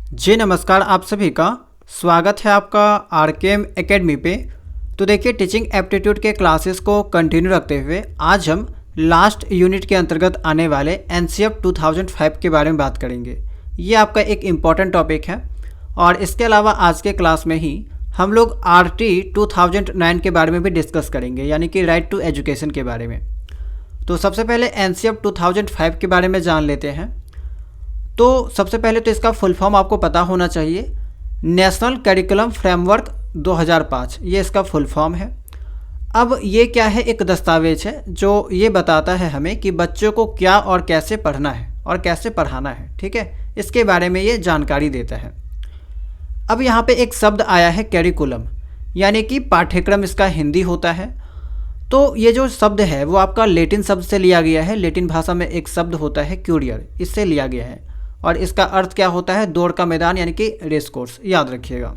जी नमस्कार, आप सभी का स्वागत है आपका आरकेएम एकेडमी पे। तो देखिए, टीचिंग एप्टीट्यूड के क्लासेस को कंटिन्यू रखते हुए आज हम लास्ट यूनिट के अंतर्गत आने वाले एनसीएफ 2005 के बारे में बात करेंगे। ये आपका एक इम्पॉर्टेंट टॉपिक है और इसके अलावा आज के क्लास में ही हम लोग आरटी 2009 के बारे में भी डिस्कस करेंगे, यानी कि राइट टू एजुकेशन के बारे में। तो सबसे पहले एनसीएफ 2005 के बारे में जान लेते हैं। तो सबसे पहले तो इसका फुल फॉर्म आपको पता होना चाहिए। नेशनल करिकुलम फ्रेमवर्क 2005, ये इसका फुल फॉर्म है। अब ये क्या है, एक दस्तावेज है जो ये बताता है हमें कि बच्चों को क्या और कैसे पढ़ना है और कैसे पढ़ाना है। ठीक है, इसके बारे में ये जानकारी देता है। अब यहाँ पे एक शब्द आया है करिकुलम, यानी कि पाठ्यक्रम इसका हिंदी होता है। तो ये जो शब्द है वो आपका लेटिन शब्द से लिया गया है। लेटिन भाषा में एक शब्द होता है क्यूरियर, इससे लिया गया है और इसका अर्थ क्या होता है, दौड़ का मैदान, यानी कि रेस कोर्स। याद रखिएगा।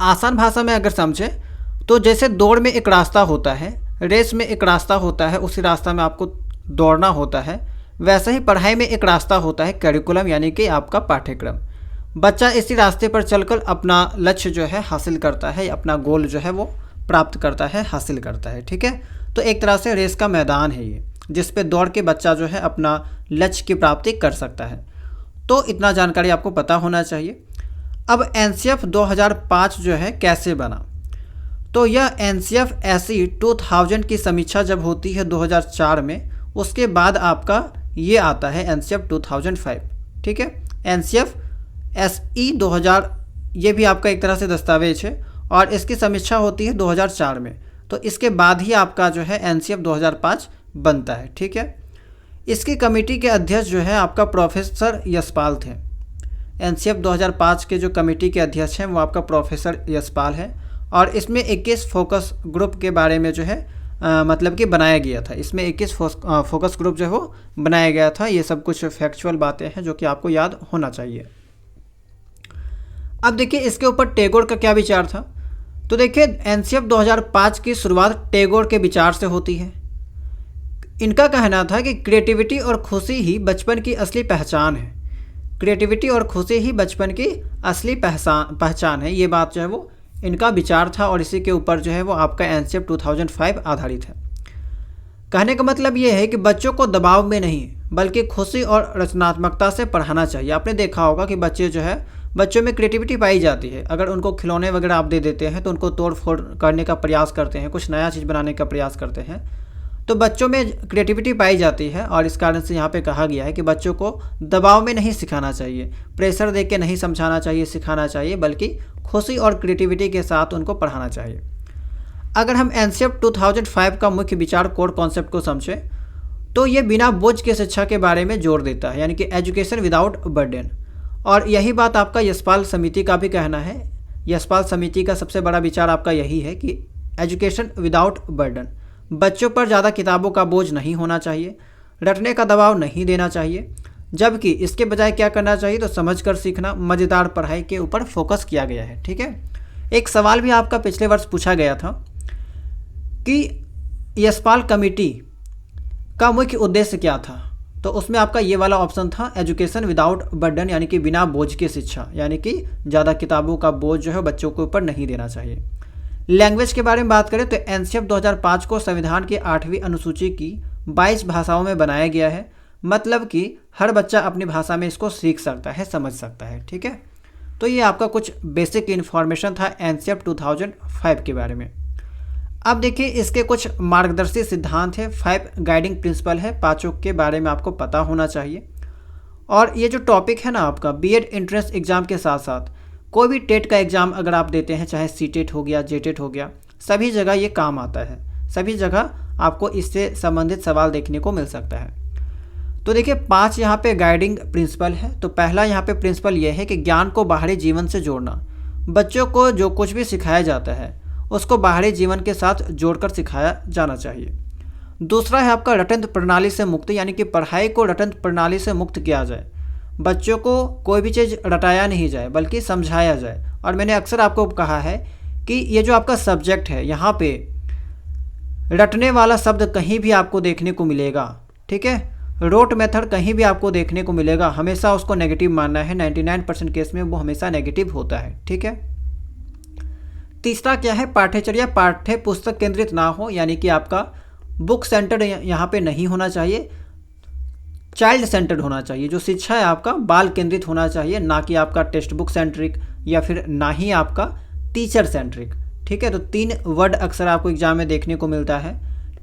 आसान भाषा में अगर समझे तो जैसे दौड़ में एक रास्ता होता है, रेस में एक रास्ता होता है, उसी रास्ता में आपको दौड़ना होता है, वैसे ही पढ़ाई में एक रास्ता होता है करिकुलम, यानी कि आपका पाठ्यक्रम। बच्चा इसी रास्ते पर चलकर अपना लक्ष्य जो है हासिल करता है, अपना गोल जो है वो प्राप्त करता है, हासिल करता है। ठीक है, तो एक तरह से रेस का मैदान है ये, जिस पे दौड़ के बच्चा जो है अपना लक्ष्य की प्राप्ति कर सकता है। तो इतना जानकारी आपको पता होना चाहिए। अब एनसीएफ 2005 जो है कैसे बना, तो यह एनसीएफ ऐसी 2000 की समीक्षा जब होती है 2004 में, उसके बाद आपका ये आता है एनसीएफ 2005। ठीक है, एनसीएफ एसई 2000 ये भी आपका एक तरह से दस्तावेज है और इसकी समीक्षा होती है 2004 में। तो इसके बाद ही आपका जो है एनसीएफ 2005 बनता है। ठीक है, इसकी कमेटी के अध्यक्ष जो है आपका प्रोफेसर यशपाल थे। एनसीएफ 2005 के जो कमेटी के अध्यक्ष हैं वो आपका प्रोफेसर यशपाल है और इसमें 21 फोकस ग्रुप के बारे में जो है मतलब कि बनाया गया था। इसमें 21 फोकस ग्रुप जो है वो बनाया गया था। ये सब कुछ फैक्चुअल बातें हैं जो कि आपको याद होना चाहिए। अब देखिए, इसके ऊपर टैगोर का क्या विचार था। तो देखिए, एनसीएफ 2005 की शुरुआत टैगोर के विचार से होती है। इनका कहना था कि क्रिएटिविटी और खुशी ही बचपन की असली पहचान है। क्रिएटिविटी और खुशी ही बचपन की असली पहचान है। ये बात जो है वो इनका विचार था और इसी के ऊपर जो है वो आपका एनसीएफ 2005 आधारित है। कहने का मतलब ये है कि बच्चों को दबाव में नहीं बल्कि खुशी और रचनात्मकता से पढ़ाना चाहिए। आपने देखा होगा कि बच्चे जो है, बच्चों में क्रिएटिविटी पाई जाती है। अगर उनको खिलौने वगैरह आप दे देते हैं तो उनको तोड़ फोड़ करने का प्रयास करते हैं, कुछ नया चीज़ बनाने का प्रयास करते हैं। तो बच्चों में क्रिएटिविटी पाई जाती है और इस कारण से यहाँ पे कहा गया है कि बच्चों को दबाव में नहीं सिखाना चाहिए, प्रेशर दे के नहीं समझाना चाहिए, सिखाना चाहिए, बल्कि खुशी और क्रिएटिविटी के साथ उनको पढ़ाना चाहिए। अगर हम एनसीएफ 2005 का मुख्य विचार कोर कॉन्सेप्ट को समझें तो ये बिना बोझ के शिक्षा के बारे में जोर देता है, यानी कि एजुकेशन विदाउट बर्डन। और यही बात आपका यशपाल समिति का भी कहना है। यशपाल समिति का सबसे बड़ा विचार आपका यही है कि एजुकेशन विदाउट बर्डन, बच्चों पर ज़्यादा किताबों का बोझ नहीं होना चाहिए, रटने का दबाव नहीं देना चाहिए, जबकि इसके बजाय क्या करना चाहिए, तो समझकर सीखना, मज़ेदार पढ़ाई के ऊपर फोकस किया गया है। ठीक है, एक सवाल भी आपका पिछले वर्ष पूछा गया था कि यशपाल कमेटी का मुख्य उद्देश्य क्या था। तो उसमें आपका ये वाला ऑप्शन था, एजुकेशन विदाउट बर्डन, यानी कि बिना बोझ की शिक्षा, यानी कि ज़्यादा किताबों का बोझ जो है बच्चों के ऊपर नहीं देना चाहिए। लैंग्वेज के बारे में बात करें तो एनसीएफ 2005 को संविधान की 8वीं अनुसूची की 22 भाषाओं में बनाया गया है। मतलब कि हर बच्चा अपनी भाषा में इसको सीख सकता है, समझ सकता है। ठीक है, तो ये आपका कुछ बेसिक इन्फॉर्मेशन था एनसीएफ 2005 के बारे में। अब देखिए, इसके कुछ मार्गदर्शी सिद्धांत है, 5 गाइडिंग प्रिंसिपल है, पाँचों के बारे में आपको पता होना चाहिए। और ये जो टॉपिक है ना आपका बीएड एंट्रेंस एग्ज़ाम के साथ साथ कोई भी टेट का एग्ज़ाम अगर आप देते हैं, चाहे सीटेट हो गया, जेटेट हो गया, सभी जगह ये काम आता है। सभी जगह आपको इससे संबंधित सवाल देखने को मिल सकता है। तो देखिए, 5 यहाँ पे गाइडिंग प्रिंसिपल है। तो पहला यहाँ पे प्रिंसिपल ये है कि ज्ञान को बाहरी जीवन से जोड़ना। बच्चों को जो कुछ भी सिखाया जाता है उसको बाहरी जीवन के साथ जोड़कर सिखाया जाना चाहिए। दूसरा है आपका रटंत प्रणाली से मुक्ति, यानी कि पढ़ाई को रटंत प्रणाली से मुक्त किया जाए। बच्चों को कोई भी चीज़ रटाया नहीं जाए बल्कि समझाया जाए। और मैंने अक्सर आपको कहा है कि ये जो आपका सब्जेक्ट है, यहाँ पे रटने वाला शब्द कहीं भी आपको देखने को मिलेगा। ठीक है, रोट मेथड कहीं भी आपको देखने को मिलेगा, हमेशा उसको नेगेटिव मानना है। 99% केस में वो हमेशा नेगेटिव होता है, ठीक है। तीसरा क्या है, पाठ्यचर्या पाठ्य पुस्तक केंद्रित ना हो, यानी कि आपका बुक सेंटर्ड यहाँ पे नहीं होना चाहिए, चाइल्ड सेंटर्ड होना चाहिए। जो शिक्षा है आपका बाल केंद्रित होना चाहिए, ना कि आपका टेक्स्ट बुक सेंट्रिक या फिर ना ही आपका टीचर सेंट्रिक, ठीक है। तो 3 वर्ड अक्सर आपको एग्जाम में देखने को मिलता है,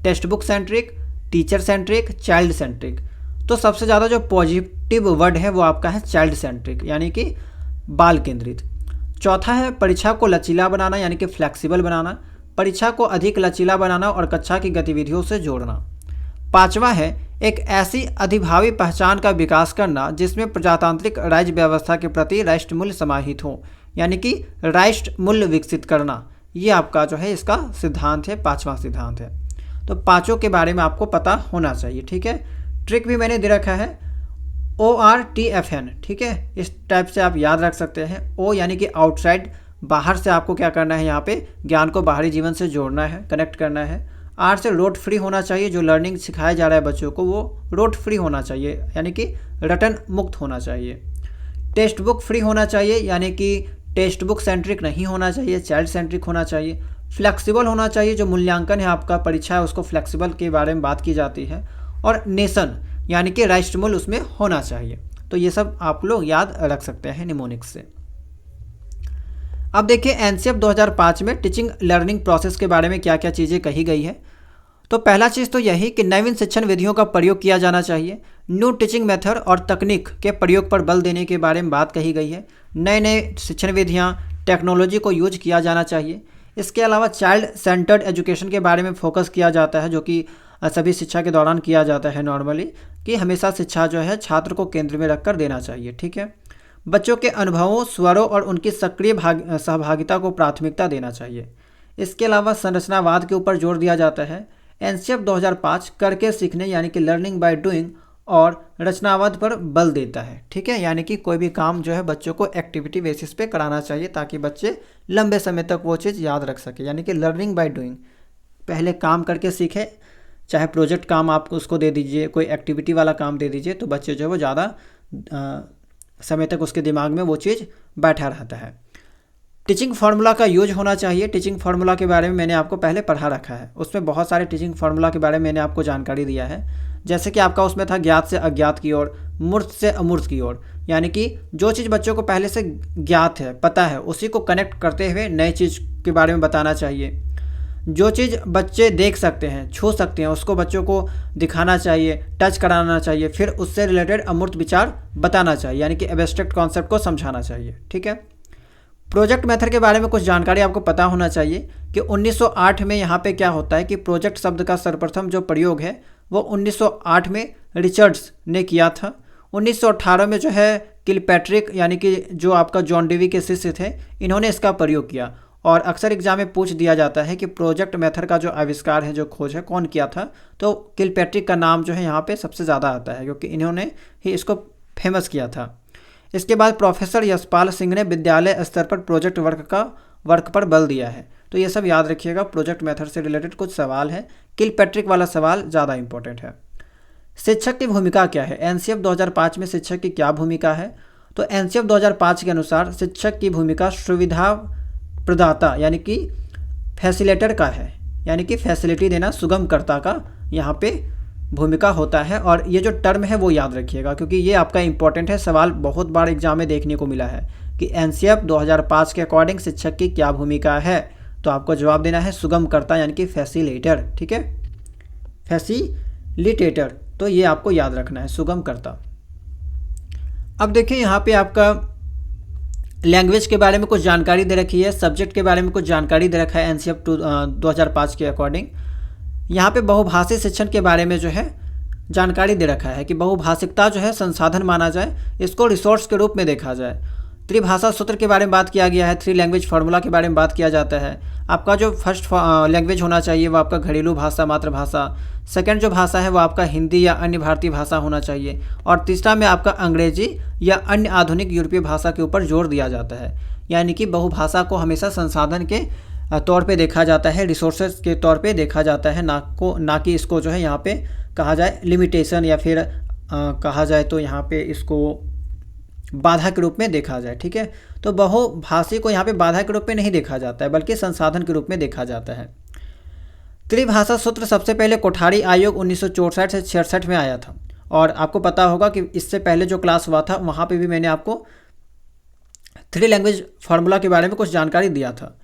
text book centric, teacher centric, child centric. तो सबसे ज़्यादा जो पॉजिटिव वर्ड है वो आपका है चाइल्ड सेंट्रिक, यानी कि बाल केंद्रित। चौथा है परीक्षा को लचीला बनाना, यानी कि फ्लेक्सिबल बनाना, परीक्षा को अधिक लचीला बनाना और कक्षा की गतिविधियों से जोड़ना। पांचवा है एक ऐसी अधिभावी पहचान का विकास करना जिसमें प्रजातांत्रिक राज्य व्यवस्था के प्रति राष्ट्र मूल्य समाहित हो, यानी कि राष्ट्र मूल्य विकसित करना। ये आपका जो है इसका सिद्धांत है, 5वां सिद्धांत है। तो पांचों के बारे में आपको पता होना चाहिए, ठीक है। ट्रिक भी मैंने दे रखा है ORTFN, ठीक है। इस टाइप से आप याद रख सकते हैं। O यानी कि आउटसाइड, बाहर से आपको क्या करना है, यहाँ पे ज्ञान को बाहरी जीवन से जोड़ना है, कनेक्ट करना है। R से रोट फ्री होना चाहिए, जो लर्निंग सिखाया जा रहा है बच्चों को वो रोट फ्री होना चाहिए, यानी कि रटन मुक्त होना चाहिए। टेक्स्ट बुक फ्री होना चाहिए, यानी कि टेक्स्ट बुक सेंट्रिक नहीं होना चाहिए, चाइल्ड सेंट्रिक होना चाहिए। फ्लेक्सिबल होना चाहिए, जो मूल्यांकन है आपका परीक्षा है उसको फ्लेक्सिबल के बारे में बात की जाती है। और नेशन यानी कि राष्ट्र मूल्य उसमें होना चाहिए। तो ये सब आप लोग याद रख सकते हैं निमोनिक्स से। अब देखिए एनसीएफ 2005 में टीचिंग लर्निंग प्रोसेस के बारे में क्या क्या चीज़ें कही गई है। तो पहला चीज़ तो यही कि नवीन शिक्षण विधियों का प्रयोग किया जाना चाहिए। न्यू टीचिंग मेथड और तकनीक के प्रयोग पर बल देने के बारे में बात कही गई है। नए नए शिक्षण विधियाँ, टेक्नोलॉजी को यूज किया जाना चाहिए। इसके अलावा चाइल्ड सेंटर्ड एजुकेशन के बारे में फोकस किया जाता है, जो कि सभी शिक्षा के दौरान किया जाता है नॉर्मली, कि हमेशा शिक्षा जो है छात्र को केंद्र में रखकर देना चाहिए, ठीक है। बच्चों के अनुभवों, स्वरों और उनकी सक्रिय सहभागिता को प्राथमिकता देना चाहिए। इसके अलावा संरचनावाद के ऊपर जोर दिया जाता है। एनसीएफ 2005 करके सीखने यानी कि लर्निंग बाय डूइंग और रचनावाद पर बल देता है, ठीक है। यानी कि कोई भी काम जो है बच्चों को एक्टिविटी बेसिस पे कराना चाहिए ताकि बच्चे लंबे समय तक वो चीज़ याद रख सके, यानी कि लर्निंग बाय डूइंग। पहले काम करके सीखे, चाहे प्रोजेक्ट काम आप उसको दे दीजिए, कोई एक्टिविटी वाला काम दे दीजिए, तो बच्चे जो है वो ज़्यादा समय तक उसके दिमाग में वो चीज़ बैठा रहता है। टीचिंग फार्मूला का यूज होना चाहिए। टीचिंग फार्मूला के बारे में मैंने आपको पहले पढ़ा रखा है, उसमें बहुत सारे टीचिंग फार्मूला के बारे में मैंने आपको जानकारी दिया है। जैसे कि आपका उसमें था ज्ञात से अज्ञात की ओर, मूर्त से अमूर्त की ओर, यानी कि जो चीज़ बच्चों को पहले से ज्ञात है, पता है, उसी को कनेक्ट करते हुए नई चीज़ के बारे में बताना चाहिए। जो चीज़ बच्चे देख सकते हैं, छू सकते हैं, उसको बच्चों को दिखाना चाहिए, टच कराना चाहिए, फिर उससे रिलेटेड अमूर्त विचार बताना चाहिए, यानी कि एब्स्ट्रैक्ट कॉन्सेप्ट को समझाना चाहिए, ठीक है। प्रोजेक्ट मेथड के बारे में कुछ जानकारी आपको पता होना चाहिए कि 1908 में यहाँ पे क्या होता है कि प्रोजेक्ट शब्द का सर्वप्रथम जो प्रयोग है वो 1908 में रिचर्ड्स ने किया था। 1918 में जो है किलपैट्रिक यानी कि जो आपका जॉन डेवी के शिष्य थे, इन्होंने इसका प्रयोग किया। और अक्सर एग्जाम में पूछ दिया जाता है कि प्रोजेक्ट मेथड का जो आविष्कार है, जो खोज है, कौन किया था, तो किलपैट्रिक का नाम जो है यहाँ पे सबसे ज़्यादा आता है क्योंकि इन्होंने ही इसको फेमस किया था। इसके बाद प्रोफेसर यशपाल सिंह ने विद्यालय स्तर पर प्रोजेक्ट वर्क पर बल दिया है। तो ये सब याद रखिएगा, प्रोजेक्ट मेथड से रिलेटेड कुछ सवाल है, किलपैट्रिक वाला सवाल ज़्यादा इंपॉर्टेंट है। शिक्षक की भूमिका क्या है? एनसीएफ 2005 में शिक्षक की क्या भूमिका है? तो एनसीएफ 2005 के अनुसार शिक्षक की भूमिका सुविधा प्रदाता यानी कि फैसिलेटर का है, यानी कि फैसिलिटी देना, सुगमकर्ता का यहाँ पे भूमिका होता है। और ये जो टर्म है वो याद रखिएगा क्योंकि ये आपका इंपॉर्टेंट है, सवाल बहुत बार एग्जाम में देखने को मिला है कि एनसीएफ 2005 के अकॉर्डिंग शिक्षक की क्या भूमिका है। तो आपको जवाब देना है सुगमकर्ता यानी कि फैसिलिटेटर, ठीक है, फैसिलिटेटर। तो ये आपको याद रखना है, सुगमकर्ता। अब देखिए यहाँ पे आपका लैंग्वेज के बारे में कुछ जानकारी दे रखी है, सब्जेक्ट के बारे में कुछ जानकारी दे रखा है एनसीएफ 2005 के अकॉर्डिंग। यहाँ पे बहुभाषी शिक्षण के बारे में जो है जानकारी दे रखा है कि बहुभाषिकता जो है संसाधन माना जाए, इसको रिसोर्स के रूप में देखा जाए। त्रिभाषा सूत्र के बारे में बात किया गया है, 3 लैंग्वेज फार्मूला के बारे में बात किया जाता है। आपका जो फर्स्ट लैंग्वेज होना चाहिए वो आपका घरेलू भाषा, मातृभाषा। सेकंड जो भाषा है वो आपका हिंदी या अन्य भारतीय भाषा होना चाहिए। और तीसरा में आपका अंग्रेजी या अन्य आधुनिक यूरोपीय भाषा के ऊपर जोर दिया जाता है। यानी कि बहुभाषा को हमेशा संसाधन के तौर पे देखा जाता है, रिसोर्सेज के तौर पे देखा जाता है, ना कि इसको जो है यहाँ पे कहा जाए लिमिटेशन या फिर कहा जाए तो यहाँ पे इसको बाधा के रूप में देखा जाए। ठीक है, तो बहुभाषी को यहाँ पे बाधा के रूप में नहीं देखा जाता है बल्कि संसाधन के रूप में देखा जाता है। त्रिभाषा सूत्र सबसे पहले कोठारी आयोग 1964 से 66 में आया था, और आपको पता होगा कि इससे पहले जो क्लास हुआ था वहाँ पे भी मैंने आपको 3 लैंग्वेज फार्मूला के बारे में कुछ जानकारी दिया था।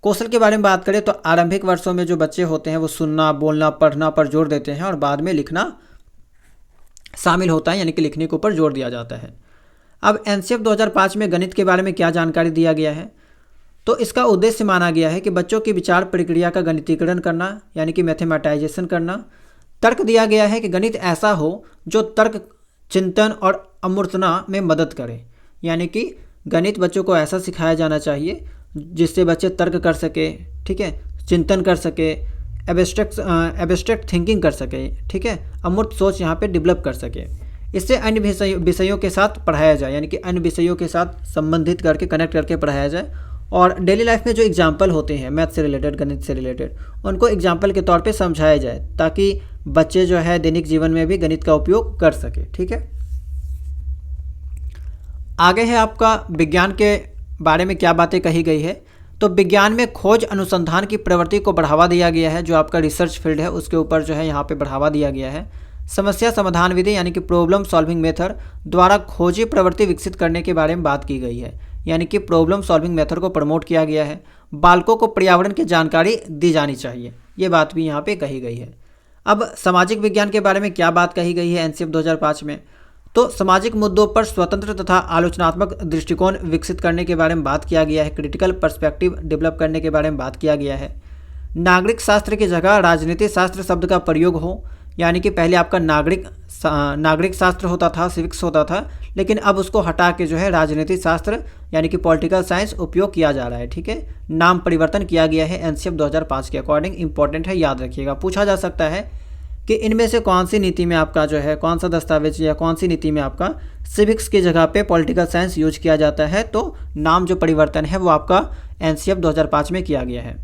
कौशल के बारे में बात करें तो आरंभिक वर्षों में जो बच्चे होते हैं वो सुनना, बोलना, पढ़ना पर जोर देते हैं और बाद में लिखना शामिल होता है, यानी कि लिखने के ऊपर जोर दिया जाता है। अब एनसीएफ 2005 में गणित के बारे में क्या जानकारी दिया गया है, तो इसका उद्देश्य माना गया है कि बच्चों की विचार प्रक्रिया का गणितीकरण करना, यानी कि मैथमेटाइजेशन करना। तर्क दिया गया है कि गणित ऐसा हो जो तर्क, चिंतन और अमूर्तना में मदद करे, यानी कि गणित बच्चों को ऐसा सिखाया जाना चाहिए जिससे बच्चे तर्क कर सके, ठीक है, चिंतन कर सके, एब्स्ट्रैक्ट थिंकिंग कर सके, ठीक है, अमूर्त सोच यहाँ पे डेवलप कर सके। इससे अन्य विषयों के साथ पढ़ाया जाए, यानी कि अन्य विषयों के साथ संबंधित करके, कनेक्ट करके पढ़ाया जाए। और डेली लाइफ में जो एग्जाम्पल होते हैं मैथ से रिलेटेड, गणित से रिलेटेड, उनको एग्जाम्पल के तौर पे समझाया जाए ताकि बच्चे जो है दैनिक जीवन में भी गणित का उपयोग कर सके। ठीक है, आगे है आपका विज्ञान के बारे में क्या बातें कही गई है। तो विज्ञान में खोज अनुसंधान की प्रवृत्ति को बढ़ावा दिया गया है, जो आपका रिसर्च फील्ड है उसके ऊपर जो है यहाँ पे बढ़ावा दिया गया है। समस्या समाधान विधि यानी कि प्रॉब्लम सॉल्विंग मेथड द्वारा खोजी प्रवृत्ति विकसित करने के बारे में बात की गई है, यानी कि प्रॉब्लम सॉल्विंग मेथड को प्रमोट किया गया है। बालकों को पर्यावरण की जानकारी दी जानी चाहिए, ये बात भी यहाँ पे कही गई है। अब सामाजिक विज्ञान के बारे में क्या बात कही गई है एनसीएफ 2005 में, तो सामाजिक मुद्दों पर स्वतंत्र तथा आलोचनात्मक दृष्टिकोण विकसित करने के बारे में बात किया गया है। क्रिटिकल पर्सपेक्टिव डेवलप करने के बारे में बात किया गया है। नागरिक शास्त्र की जगह राजनीति शास्त्र शब्द का प्रयोग हो, यानी कि पहले आपका नागरिक शास्त्र होता था, सिविक्स होता था, लेकिन अब उसको हटा के जो है राजनीति शास्त्र यानी कि पॉलिटिकल साइंस उपयोग किया जा रहा है। ठीक है, नाम परिवर्तन किया गया है एनसीएफ 2005 के अकॉर्डिंग, इंपॉर्टेंट है, याद रखिएगा। पूछा जा सकता है कि इनमें से कौन सी नीति में आपका जो है, कौन सा दस्तावेज या कौन सी नीति में आपका सिविक्स की जगह पे पॉलिटिकल साइंस यूज किया जाता है, तो नाम जो परिवर्तन है वो आपका एनसीएफ 2005 में किया गया है।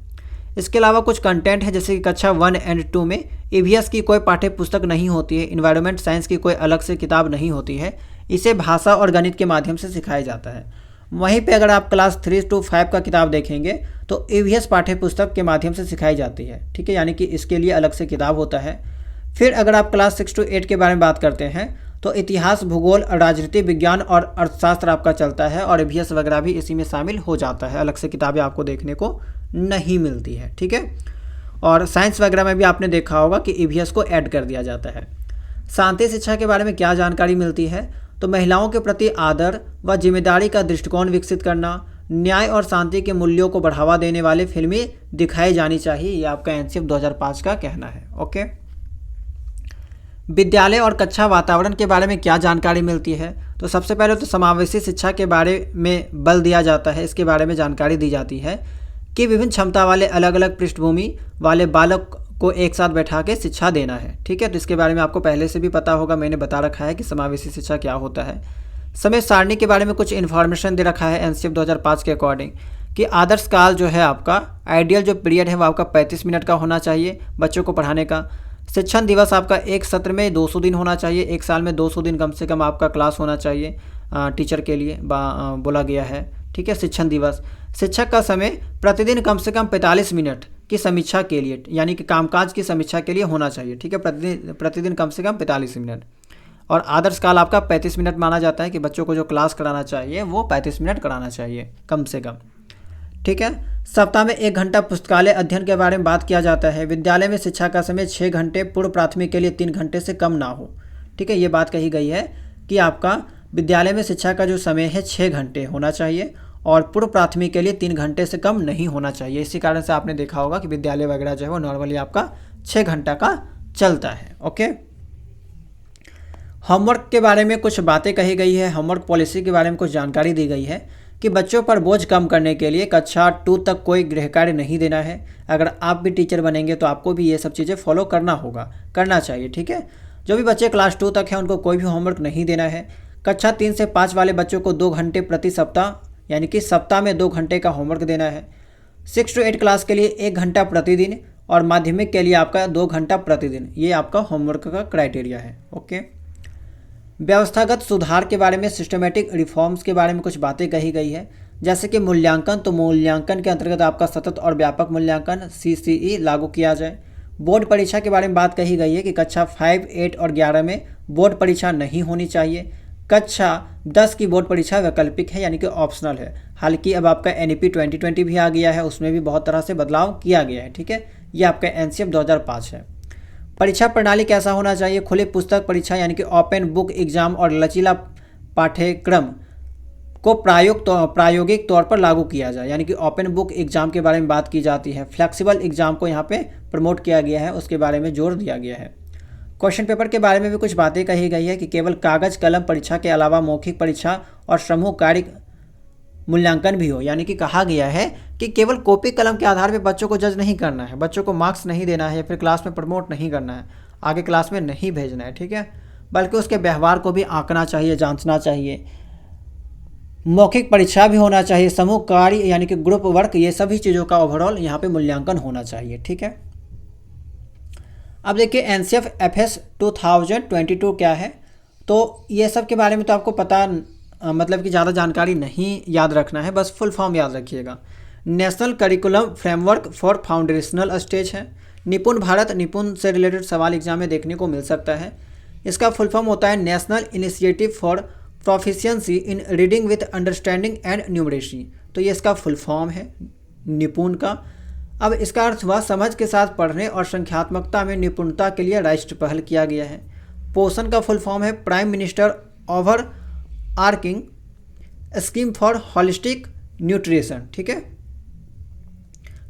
इसके अलावा कुछ कंटेंट है, जैसे कि कक्षा 1 एंड 2 में ईवीएस की कोई पाठ्य पुस्तक नहीं होती है, इन्वायरमेंट साइंस की कोई अलग से किताब नहीं होती है, इसे भाषा और गणित के माध्यम से सिखाया जाता है। वहीं पे अगर आप क्लास 3 to 5 का किताब देखेंगे तो ईवीएस पाठ्य पुस्तक के माध्यम से सिखाई जाती है। ठीक है, यानी कि इसके लिए अलग से किताब होता है। फिर अगर आप क्लास 6 to 8 के बारे में बात करते हैं तो इतिहास, भूगोल, राजनीति विज्ञान और अर्थशास्त्र आपका चलता है, और ईवीएस वगैरह भी इसी में शामिल हो जाता है। अलग से किताबें आपको देखने को नहीं मिलती है। ठीक है, और साइंस वगैरह में भी आपने देखा होगा कि ईवीएस को ऐड कर दिया जाता है। शांति शिक्षा के बारे में क्या जानकारी मिलती है, तो महिलाओं के प्रति आदर व जिम्मेदारी का दृष्टिकोण विकसित करना, न्याय और शांति के मूल्यों को बढ़ावा देने वाले फिल्में दिखाई जानी चाहिए, ये आपका एनसीएफ 2005 का कहना है। ओके, विद्यालय और कक्षा वातावरण के बारे में क्या जानकारी मिलती है, तो सबसे पहले तो समावेशी शिक्षा के बारे में बल दिया जाता है। इसके बारे में जानकारी दी जाती है कि विभिन्न क्षमता वाले अलग अलग पृष्ठभूमि वाले बालक को एक साथ बैठा के शिक्षा देना है। ठीक है, तो इसके बारे में आपको पहले से भी पता होगा, मैंने बता रखा है कि समावेशी शिक्षा क्या होता है। समय सारणी के बारे में कुछ इन्फॉर्मेशन दे रखा है एनसीएफ 2005 के अकॉर्डिंग कि आदर्श काल जो है आपका, आइडियल जो पीरियड है वो आपका 35 मिनट का होना चाहिए बच्चों को पढ़ाने का। शिक्षण दिवस आपका एक सत्र में 200 दिन होना चाहिए, एक साल में 200 दिन कम से कम आपका क्लास होना चाहिए टीचर के लिए बोला गया है। ठीक है, शिक्षण दिवस। शिक्षक का समय प्रतिदिन कम से कम 45 मिनट की समीक्षा के लिए, यानी कि कामकाज की समीक्षा के लिए होना चाहिए। ठीक है, प्रतिदिन कम से कम 45 मिनट। और आदर्श काल आपका 35 मिनट माना जाता है कि बच्चों को जो क्लास कराना चाहिए वो 35 मिनट कराना चाहिए कम से कम। ठीक है, सप्ताह में 1 घंटा पुस्तकालय अध्ययन के बारे में बात किया जाता है। विद्यालय में शिक्षा का समय 6 घंटे, पूर्व प्राथमिक के लिए 3 घंटे से कम ना हो। ठीक है, ये बात कही गई है कि आपका विद्यालय में शिक्षा का जो समय है 6 घंटे होना चाहिए और पूर्व प्राथमिक के लिए 3 घंटे से कम नहीं होना चाहिए। इसी कारण से आपने देखा होगा कि विद्यालय वगैरह जो है वो नॉर्मली आपका 6 घंटा का चलता है। ओके, होमवर्क के बारे में कुछ बातें कही गई है। होमवर्क पॉलिसी के बारे में कुछ जानकारी दी गई है कि बच्चों पर बोझ कम करने के लिए कक्षा 2 तक कोई गृह कार्य नहीं देना है। अगर आप भी टीचर बनेंगे तो आपको भी ये सब चीज़ें फॉलो करना चाहिए। ठीक है, जो भी बच्चे क्लास 2 तक हैं उनको कोई भी होमवर्क नहीं देना है। कक्षा 3 से 5 वाले बच्चों को 2 घंटे प्रति सप्ताह, यानी कि सप्ताह में 2 घंटे का होमवर्क देना है। 6 to 8 क्लास के लिए 1 घंटा प्रतिदिन और माध्यमिक के लिए आपका 2 घंटा प्रतिदिन, ये आपका होमवर्क का क्राइटेरिया है। ओके। व्यवस्थागत सुधार के बारे में, सिस्टमेटिक रिफॉर्म्स के बारे में कुछ बातें कही गई है, जैसे कि मूल्यांकन, तो मूल्यांकन के अंतर्गत आपका सतत और व्यापक मूल्यांकन CCE लागू किया जाए। बोर्ड परीक्षा के बारे में बात कही गई है कि कक्षा 5, 8 और 11 में बोर्ड परीक्षा नहीं होनी चाहिए। कक्षा 10 की बोर्ड परीक्षा वैकल्पिक है, यानी कि ऑप्शनल है। हालांकि अब आपका NEP 2020 भी आ गया है, उसमें भी बहुत तरह से बदलाव किया गया है। ठीक है, ये आपका NCF 2005 है। परीक्षा प्रणाली कैसा होना चाहिए? खुले पुस्तक परीक्षा यानी कि ओपन बुक एग्जाम और लचीला पाठ्यक्रम को प्रायोगिक तौर पर लागू किया जाए, यानी कि ओपन बुक एग्जाम के बारे में बात की जाती है। फ्लेक्सिबल एग्जाम को यहाँ पे प्रमोट किया गया है, उसके बारे में जोर दिया गया है। क्वेश्चन पेपर के बारे में भी कुछ बातें कही गई है कि केवल कागज कलम परीक्षा के अलावा मौखिक परीक्षा और समूह कार्य मूल्यांकन भी हो, यानी कि कहा गया है कि केवल कॉपी कलम के आधार पर बच्चों को जज नहीं करना है, बच्चों को मार्क्स नहीं देना है या फिर क्लास में प्रमोट नहीं करना है, आगे क्लास में नहीं भेजना है। ठीक है, बल्कि उसके व्यवहार को भी आंकना चाहिए, जांचना चाहिए। मौखिक परीक्षा भी होना चाहिए, समूह कार्य यानी कि ग्रुप वर्क, ये सभी चीज़ों का ओवरऑल यहाँ पे मूल्यांकन होना चाहिए। ठीक है, अब देखिए NCF FS 2022 क्या है। तो ये सब के बारे में तो आपको पता मतलब कि ज़्यादा जानकारी नहीं याद रखना है, बस फुल फॉर्म याद रखिएगा। National curriculum framework for foundational stage है। निपुण भारत, निपुण से रिलेटेड सवाल एग्जाम में देखने को मिल सकता है। इसका फुल फॉर्म होता है national initiative for proficiency in reading with understanding and numeracy, तो ये इसका फुल फॉर्म है निपुण का। अब इसका अर्थ हुआ समझ के साथ पढ़ने और संख्यात्मकता में निपुणता के लिए राष्ट्र पहल किया गया है। पोषण का फुल फॉर्म है prime minister overarching scheme for holistic nutrition. ठीक है,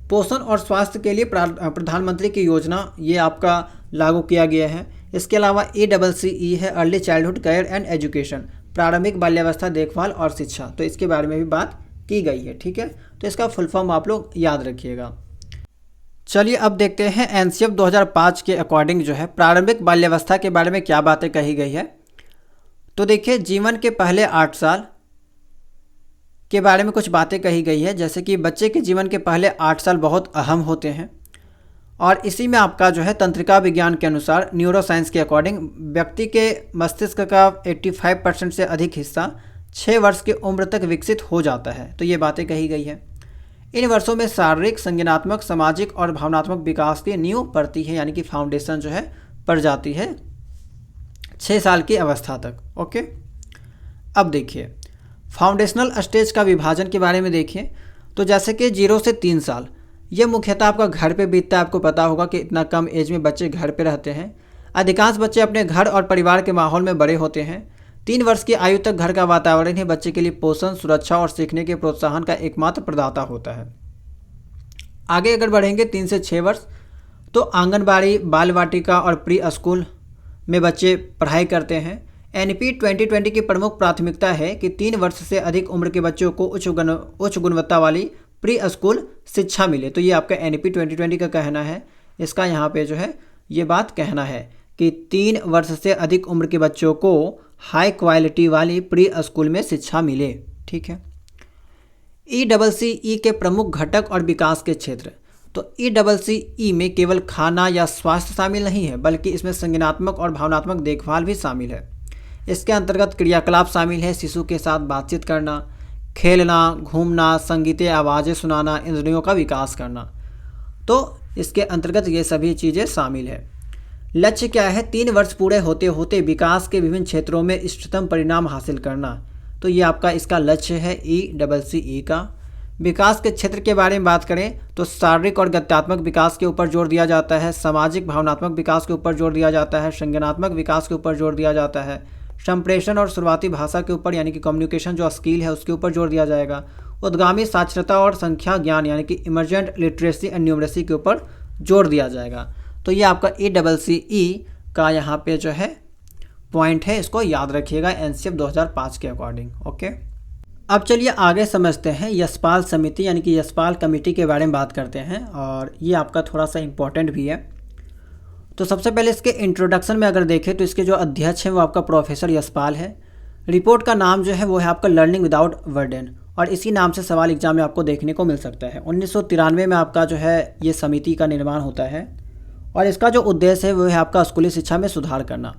पोषण और स्वास्थ्य के लिए प्रधानमंत्री की योजना ये आपका लागू किया गया है। इसके अलावा ECCE है early childhood care and education, प्रारंभिक बाल्यावस्था देखभाल और शिक्षा, तो इसके बारे में भी बात की गई है। ठीक है, तो इसका फुल फॉर्म आप लोग याद रखिएगा। चलिए अब देखते हैं NCF 2005 के अकॉर्डिंग जो है प्रारंभिक बाल्यावस्था के बारे में क्या बातें कही गई है। तो देखिए जीवन के पहले 8 साल के बारे में कुछ बातें कही गई है, जैसे कि बच्चे के जीवन के पहले 8 साल बहुत अहम होते हैं और इसी में आपका जो है तंत्रिका विज्ञान के अनुसार न्यूरोसाइंस के अकॉर्डिंग व्यक्ति के मस्तिष्क का 85% से अधिक हिस्सा 6 वर्ष की उम्र तक विकसित हो जाता है। तो ये बातें कही गई है। इन वर्षों में शारीरिक, संज्ञानात्मक, सामाजिक और भावनात्मक विकास की नींव पड़ती है, यानी कि फाउंडेशन जो है पड़ जाती है 6 साल की अवस्था तक। ओके, अब देखिए फाउंडेशनल स्टेज का विभाजन के बारे में देखिए। तो जैसे कि 0 से 3 साल ये मुख्यतः आपका घर पे बीतता है। आपको पता होगा कि इतना कम एज में बच्चे घर पे रहते हैं। अधिकांश बच्चे अपने घर और परिवार के माहौल में बड़े होते हैं। 3 वर्ष की आयु तक घर का वातावरण ही बच्चे के लिए पोषण, सुरक्षा और सीखने के प्रोत्साहन का एकमात्र प्रदाता होता है। आगे अगर बढ़ेंगे 3 से 6 वर्ष तो आंगनबाड़ी, बाल वाटिका और प्री स्कूल में बच्चे पढ़ाई करते हैं। NEP 2020 की प्रमुख प्राथमिकता है कि 3 वर्ष से अधिक उम्र के बच्चों को उच्च गुणवत्ता वाली प्री स्कूल शिक्षा मिले। तो ये आपका NEP 2020 का कहना है। इसका यहाँ पे जो है ये बात कहना है कि 3 वर्ष से अधिक उम्र के बच्चों को हाई क्वालिटी वाली प्री स्कूल में शिक्षा मिले। ठीक है, ECCE के प्रमुख घटक और विकास के क्षेत्र। तो ECCE में केवल खाना या स्वास्थ्य शामिल नहीं है, बल्कि इसमें संज्ञानात्मक और भावनात्मक देखभाल भी शामिल है। इसके अंतर्गत क्रियाकलाप शामिल है, शिशु के साथ बातचीत करना, खेलना, घूमना, संगीतीय आवाज़ें सुनाना, इंद्रियों का विकास करना। तो इसके अंतर्गत ये सभी चीज़ें शामिल है। लक्ष्य क्या है? 3 वर्ष पूरे होते होते विकास के विभिन्न क्षेत्रों में इष्टतम परिणाम हासिल करना। तो ये आपका इसका लक्ष्य है ECCE का। विकास के क्षेत्र के बारे में बात करें तो शारीरिक और गत्यात्मक विकास के ऊपर जोर दिया जाता है, सामाजिक भावनात्मक विकास के ऊपर जोर दिया जाता है, संज्ञानात्मक विकास के ऊपर जोर दिया जाता है, संप्रेषण और शुरुआती भाषा के ऊपर यानी कि कम्युनिकेशन जो स्किल है उसके ऊपर जोर दिया जाएगा, उद्गामी साक्षरता और संख्या ज्ञान यानी कि इमर्जेंट लिटरेसी एंड न्यूमरेसी के ऊपर जोर दिया जाएगा। तो ये आपका ECCE का यहाँ पे जो है पॉइंट है, इसको याद रखिएगा NCF 2005 के अकॉर्डिंग। ओके, अब चलिए आगे समझते हैं यशपाल समिति यानी कि यशपाल कमेटी के बारे में बात करते हैं और ये आपका थोड़ा सा इम्पोर्टेंट भी है। तो सबसे पहले इसके इंट्रोडक्शन में अगर देखें तो इसके जो अध्यक्ष हैं वो आपका प्रोफेसर यशपाल है। रिपोर्ट का नाम जो है वो है आपका लर्निंग विदाउट बर्डन और इसी नाम से सवाल एग्जाम में आपको देखने को मिल सकता है। 1993 में आपका जो है ये समिति का निर्माण होता है और इसका जो उद्देश्य है वो है आपका स्कूली शिक्षा में सुधार करना।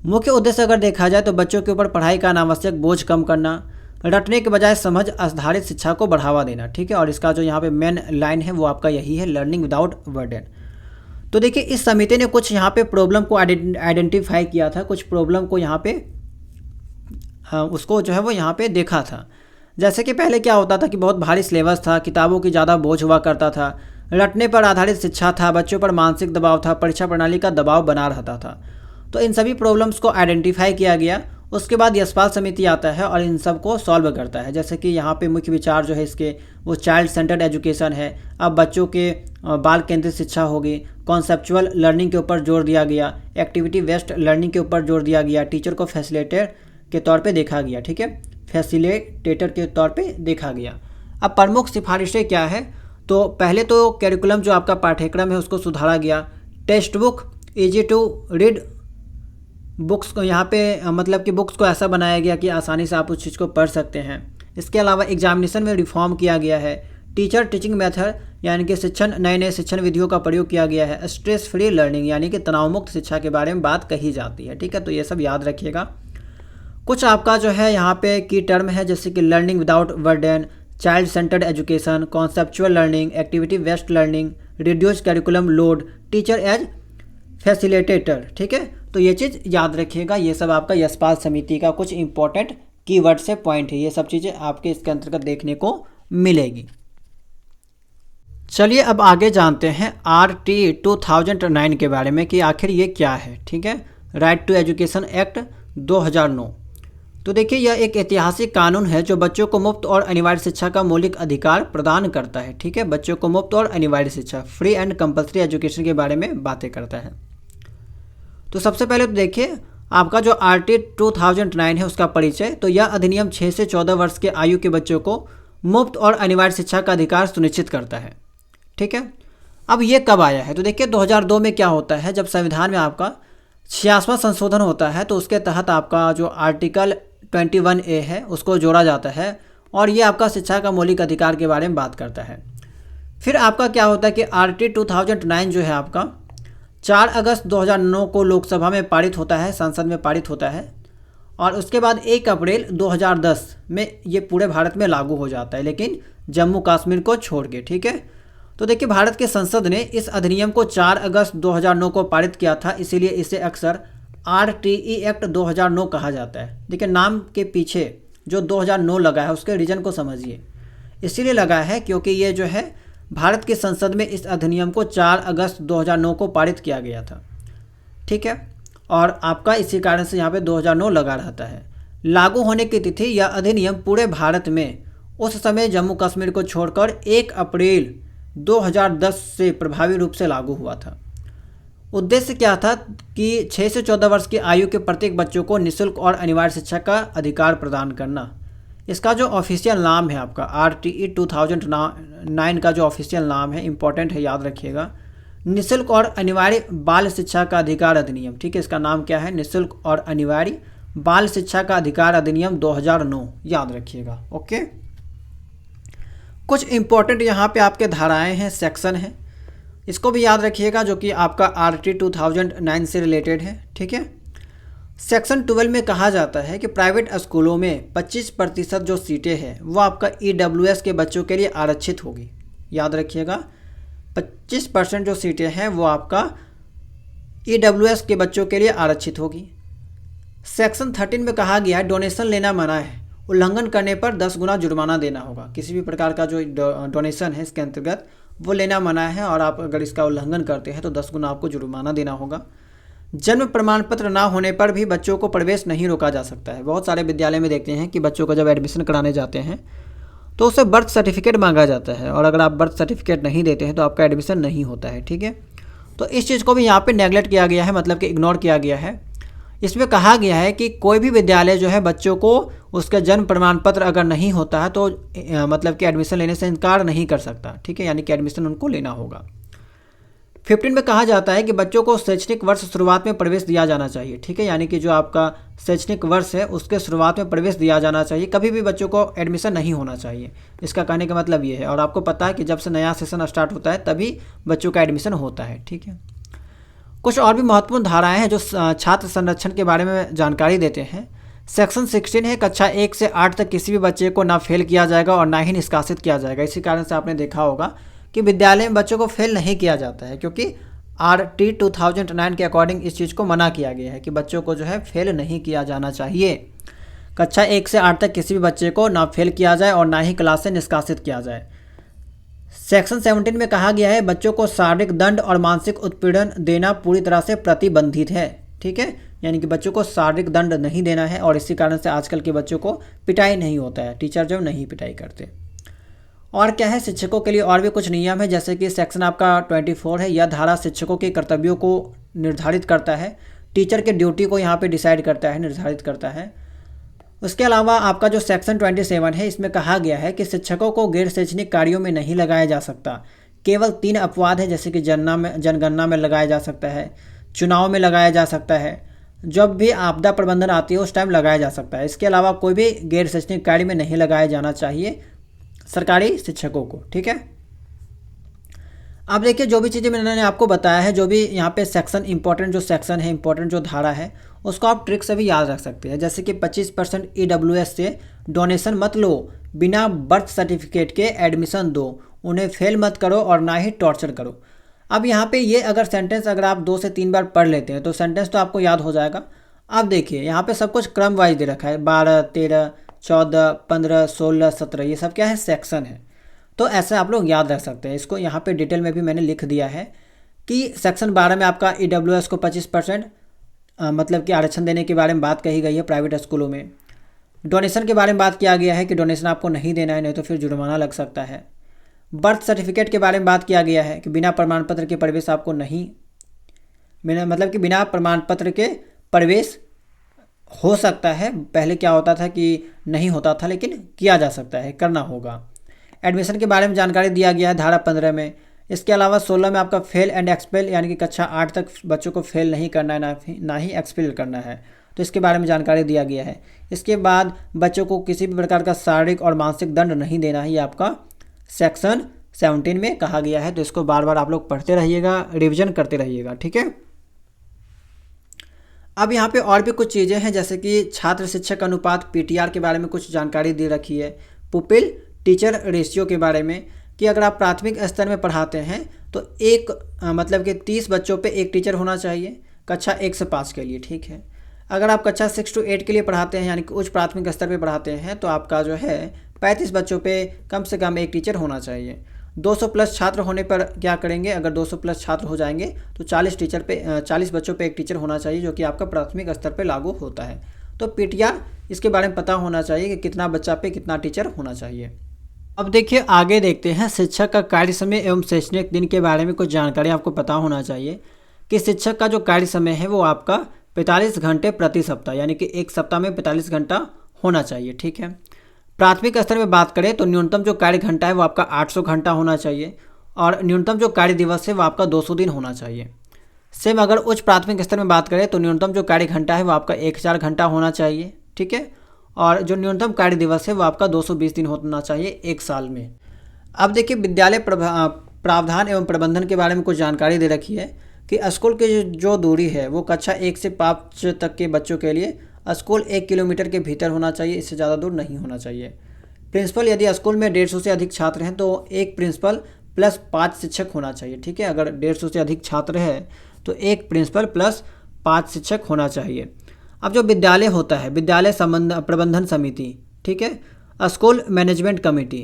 मुख्य उद्देश्य अगर देखा जाए तो बच्चों के ऊपर पढ़ाई का अनावश्यक बोझ कम करना, रटने के बजाय समझ आधारित शिक्षा को बढ़ावा देना, ठीक है। और इसका जो यहाँ पे मेन लाइन है वो आपका यही है, लर्निंग विदाउट बर्डन। तो देखिए इस समिति ने कुछ यहाँ पे प्रॉब्लम को आइडेंटिफाई किया था, कुछ प्रॉब्लम को यहाँ पे उसको जो है वो यहाँ पे देखा था। जैसे कि पहले क्या होता था कि बहुत भारी सिलेबस था, किताबों की ज़्यादा बोझ हुआ करता था, रटने पर आधारित शिक्षा था, बच्चों पर मानसिक दबाव था, परीक्षा प्रणाली का दबाव बना रहता था। तो इन सभी प्रॉब्लम्स को आइडेंटिफाई किया गया। उसके बाद यशपाल समिति आता है और इन सब को सॉल्व करता है। जैसे कि यहाँ पे मुख्य विचार जो है इसके वो चाइल्ड सेंटर्ड एजुकेशन है। अब बच्चों के बाल केंद्रित शिक्षा होगी, कॉन्सेप्चुअल लर्निंग के ऊपर जोर दिया गया, एक्टिविटी बेस्ड लर्निंग के ऊपर जोर दिया गया, टीचर को फैसिलिटेटर के तौर पे देखा गया, ठीक है, फैसिलिटेटर के तौर पे देखा गया। अब प्रमुख सिफारिशें क्या है, तो पहले तो कैरिकुलम जो आपका पाठ्यक्रम है उसको सुधारा गया। Text book easy to read books को यहाँ पे मतलब कि बुक्स को ऐसा बनाया गया कि आसानी से आप उस चीज़ को पढ़ सकते हैं। इसके अलावा एग्जामिनेशन में रिफॉर्म किया गया है। टीचर टीचिंग मेथड यानी कि शिक्षण, नए नए शिक्षण विधियों का प्रयोग किया गया है। स्ट्रेस फ्री लर्निंग यानी कि तनाव मुक्त शिक्षा के बारे में बात कही जाती है, ठीक है। तो ये सब याद रखिएगा। कुछ आपका जो है यहाँ पे की टर्म है जैसे कि learning without burden, child centred education, conceptual learning, activity based learning, reduce curriculum load, teacher as facilitator, ठीक है। तो ये चीज़ याद रखिएगा। ये सब आपका यशपाल समिति का कुछ इंपॉर्टेंट कीवर्ड से पॉइंट है। ये सब चीज़ें आपके इसके अंतर्गत देखने को मिलेगी। चलिए अब आगे जानते हैं RT 2009 के बारे में कि आखिर ये क्या है, ठीक है। Right to education act 2009। तो देखिए यह एक ऐतिहासिक कानून है जो बच्चों को मुफ्त और अनिवार्य शिक्षा का मौलिक अधिकार प्रदान करता है, ठीक है। बच्चों को मुफ्त और अनिवार्य शिक्षा, फ्री एंड कंपल्सरी एजुकेशन के बारे में बातें करता है। तो सबसे पहले तो देखिए आपका जो RT 2009 है उसका परिचय। तो यह अधिनियम 6 से 14 वर्ष के आयु के बच्चों को मुफ्त और अनिवार्य शिक्षा का अधिकार सुनिश्चित करता है, ठीक है। अब ये कब आया है, तो देखिए 2002 में क्या होता है, जब संविधान में आपका 66वां संशोधन होता है तो उसके तहत आपका जो आर्टिकल 21A है उसको जोड़ा जाता है और ये आपका शिक्षा का मौलिक अधिकार के बारे में बात करता है। फिर आपका क्या होता है कि RT 2009 जो है आपका 4 अगस्त 2009 को लोकसभा में पारित होता है, संसद में पारित होता है और उसके बाद 1 अप्रैल 2010 में ये पूरे भारत में लागू हो जाता है, लेकिन जम्मू कश्मीर को छोड़ के, ठीक है। तो देखिए भारत के संसद ने इस अधिनियम को 4 अगस्त 2009 को पारित किया था, इसीलिए इसे अक्सर RTE एक्ट 2009 कहा जाता है। देखिए नाम के पीछे जो 2009 लगा है उसके रीजन को समझिए। इसीलिए लगा है क्योंकि ये जो है भारत की संसद में इस अधिनियम को 4 अगस्त 2009 को पारित किया गया था, ठीक है। और आपका इसी कारण से यहाँ पे 2009 लगा रहता है। लागू होने की तिथि यह अधिनियम पूरे भारत में उस समय जम्मू कश्मीर को छोड़कर 1 अप्रैल 2010 से प्रभावी रूप से लागू हुआ था। उद्देश्य क्या था कि 6 से 14 वर्ष की आयु के प्रत्येक बच्चों को निःशुल्क और अनिवार्य शिक्षा का अधिकार प्रदान करना। इसका जो ऑफिशियल नाम है आपका RTE 2009 का जो ऑफिशियल नाम है, इंपॉर्टेंट है, याद रखिएगा, निःशुल्क और अनिवार्य बाल शिक्षा का अधिकार अधिनियम, ठीक है। इसका नाम क्या है, निःशुल्क और अनिवार्य बाल शिक्षा का अधिकार अधिनियम 2009, याद रखिएगा, ओके। कुछ इंपॉर्टेंट यहाँ पे आपके धाराएं हैं, सेक्शन है, इसको भी याद रखिएगा जो कि आपका RT 2009 से रिलेटेड है, ठीक है। सेक्शन 12 में कहा जाता है कि प्राइवेट स्कूलों में 25% जो सीटें हैं वो आपका EWS के बच्चों के लिए आरक्षित होगी, याद रखिएगा। 25% जो सीटें हैं वो आपका EWS के बच्चों के लिए आरक्षित होगी। सेक्शन 13 में कहा गया है डोनेशन लेना मना है, उल्लंघन करने पर 10 गुना जुर्माना देना होगा। किसी भी प्रकार का जो डोनेशन है इसके अंतर्गत वो लेना मना है और आप अगर इसका उल्लंघन करते हैं तो 10 गुना आपको जुर्माना देना होगा। जन्म प्रमाण पत्र ना होने पर भी बच्चों को प्रवेश नहीं रोका जा सकता है। बहुत सारे विद्यालय में देखते हैं कि बच्चों को जब एडमिशन कराने जाते हैं तो उससे बर्थ सर्टिफिकेट मांगा जाता है और अगर आप बर्थ सर्टिफिकेट नहीं देते हैं तो आपका एडमिशन नहीं होता है, ठीक है। तो इस चीज़ को भी यहाँ पे नेगलेक्ट किया गया है, मतलब कि इग्नोर किया गया है। इसमें कहा गया है कि कोई भी विद्यालय जो है बच्चों को उसका जन्म प्रमाण पत्र अगर नहीं होता है तो मतलब कि एडमिशन लेने से इनकार नहीं कर सकता, ठीक है, यानी कि एडमिशन उनको लेना होगा। 15 में कहा जाता है कि बच्चों को शैक्षणिक वर्ष शुरुआत में प्रवेश दिया जाना चाहिए, ठीक है, यानी कि जो आपका शैक्षणिक वर्ष है उसके शुरुआत में प्रवेश दिया जाना चाहिए, कभी भी बच्चों को एडमिशन नहीं होना चाहिए। इसका कहने का मतलब ये है। और आपको पता है कि जब से नया सेशन स्टार्ट होता है तभी बच्चों का एडमिशन होता है, ठीक है। कुछ और भी महत्वपूर्ण धाराएं हैं जो छात्र संरक्षण के बारे में जानकारी देते हैं। सेक्शन 16 है, कक्षा 1 से 8 तक किसी भी बच्चे को ना फेल किया जाएगा और ना ही निष्कासित किया जाएगा। इसी कारण से आपने देखा होगा कि विद्यालय में बच्चों को फेल नहीं किया जाता है, क्योंकि RT 2009 के अकॉर्डिंग इस चीज़ को मना किया गया है कि बच्चों को जो है फेल नहीं किया जाना चाहिए। कक्षा 1 से 8 तक किसी भी बच्चे को ना फेल किया जाए और ना ही क्लास से निष्कासित किया जाए। सेक्शन 17 में कहा गया है बच्चों को शारीरिक दंड और मानसिक उत्पीड़न देना पूरी तरह से प्रतिबंधित है, ठीक है, यानी कि बच्चों को शारीरिक दंड नहीं देना है। और इसी कारण से आजकल के बच्चों को पिटाई नहीं होता है, टीचर जो नहीं पिटाई करते। और क्या है, शिक्षकों के लिए और भी कुछ नियम है, जैसे कि सेक्शन आपका 24 है। यह धारा शिक्षकों के कर्तव्यों को निर्धारित करता है, टीचर के ड्यूटी को यहाँ पे डिसाइड करता है, निर्धारित करता है। उसके अलावा आपका जो सेक्शन 27 है, इसमें कहा गया है कि शिक्षकों को गैर शैक्षणिक कार्यों में नहीं लगाया जा सकता। केवल 3 अपवाद है, जैसे कि जनगणना में लगाया जा सकता है, चुनाव में लगाया जा सकता है, जब भी आपदा प्रबंधन आती है उस टाइम लगाया जा सकता है। इसके अलावा कोई भी गैर शैक्षणिक कार्य में नहीं लगाया जाना चाहिए सरकारी शिक्षकों को, ठीक है। अब देखिए, जो भी चीज़ें मैंने आपको बताया है, जो भी यहाँ पे सेक्शन इंपॉर्टेंट जो सेक्शन है, इंपॉर्टेंट जो धारा है, उसको आप ट्रिक से भी याद रख सकते हैं। जैसे कि 25% EWS से डोनेशन मत लो, बिना बर्थ सर्टिफिकेट के एडमिशन दो, उन्हें फेल मत करो और ना ही टॉर्चर करो। अब यहाँ पे ये अगर सेंटेंस अगर आप 2 से 3 बार पढ़ लेते हैं तो सेंटेंस तो आपको याद हो जाएगा। अब देखिए, यहाँ पे सब कुछ क्रम वाइज दे रखा है, 12, 13, 14, 15, 16, 17, ये सब क्या है, सेक्शन है। तो ऐसे आप लोग याद रख सकते हैं। इसको यहाँ पे डिटेल में भी मैंने लिख दिया है कि सेक्शन 12 में आपका EWS को 25% मतलब कि आरक्षण देने के बारे में बात कही गई है प्राइवेट स्कूलों में। डोनेशन के बारे में बात किया गया है कि डोनेशन आपको नहीं देना है, नहीं तो फिर जुर्माना लग सकता है। बर्थ सर्टिफिकेट के बारे में बात किया गया है कि बिना प्रमाण पत्र के प्रवेश आपको नहीं, मतलब कि बिना प्रमाण पत्र के प्रवेश हो सकता है। पहले क्या होता था कि नहीं होता था, लेकिन किया जा सकता है, करना होगा। एडमिशन के बारे में जानकारी दिया गया है धारा 15 में। इसके अलावा 16 में आपका फेल एंड एक्सपेल, यानी कि कक्षा 8 तक बच्चों को फेल नहीं करना है, ना ही एक्सपेल करना है, तो इसके बारे में जानकारी दिया गया है। इसके बाद बच्चों को किसी भी प्रकार का शारीरिक और मानसिक दंड नहीं देना है, ये आपका सेक्शन 17 में कहा गया है। तो इसको बार बार आप लोग पढ़ते रहिएगा, रिविजन करते रहिएगा, ठीक है। अब यहाँ पे और भी कुछ चीज़ें हैं, जैसे कि छात्र शिक्षक अनुपात PTR के बारे में कुछ जानकारी दे रखी है। पुपिल टीचर रेशियो के बारे में कि अगर आप प्राथमिक स्तर में पढ़ाते हैं तो मतलब कि 30 बच्चों पे एक टीचर होना चाहिए कक्षा 1 से 5 के लिए, ठीक है। अगर आप कक्षा 6 to 8 के लिए पढ़ाते हैं, यानी कि उच्च प्राथमिक स्तर पे पढ़ाते हैं, तो आपका जो है 35 बच्चों पे कम से कम एक टीचर होना चाहिए। 200 प्लस छात्र होने पर क्या करेंगे, अगर 200 प्लस छात्र हो जाएंगे तो 40 बच्चों पे एक टीचर होना चाहिए, जो कि आपका प्राथमिक स्तर पे लागू होता है। तो PTR इसके बारे में पता होना चाहिए कि कितना बच्चा पे कितना टीचर होना चाहिए। अब देखिए, आगे देखते हैं शिक्षक का कार्य समय एवं शैक्षणिक दिन के बारे में कुछ जानकारी आपको पता होना चाहिए कि शिक्षक का जो कार्य समय है वो आपका 45 घंटे प्रति सप्ताह, यानी कि एक सप्ताह में 45 घंटा होना चाहिए, ठीक है। प्राथमिक स्तर में बात करें तो न्यूनतम जो कार्य घंटा है वो आपका 800 घंटा होना चाहिए और न्यूनतम जो कार्य दिवस है वो आपका 200 दिन होना चाहिए। सेम अगर उच्च प्राथमिक स्तर में बात करें तो न्यूनतम जो कार्य घंटा है वो आपका 1000 घंटा होना चाहिए, ठीक है, और जो न्यूनतम कार्य दिवस है वो आपका 220 दिन होना चाहिए एक साल में। अब देखिए, विद्यालय प्रावधान एवं प्रबंधन के बारे में कुछ जानकारी दे रखी है कि स्कूल की जो दूरी है वो कक्षा 1 से 5 तक के बच्चों के लिए स्कूल 1 किलोमीटर के भीतर होना चाहिए, इससे ज़्यादा दूर नहीं होना चाहिए। प्रिंसिपल, यदि स्कूल में 150 से अधिक छात्र हैं तो एक प्रिंसिपल प्लस 5 शिक्षक होना चाहिए, ठीक है। अगर 150 से अधिक छात्र है तो एक प्रिंसिपल प्लस 5 शिक्षक होना चाहिए। अब जो विद्यालय होता है, विद्यालय प्रबंधन समिति, ठीक है, स्कूल मैनेजमेंट कमेटी,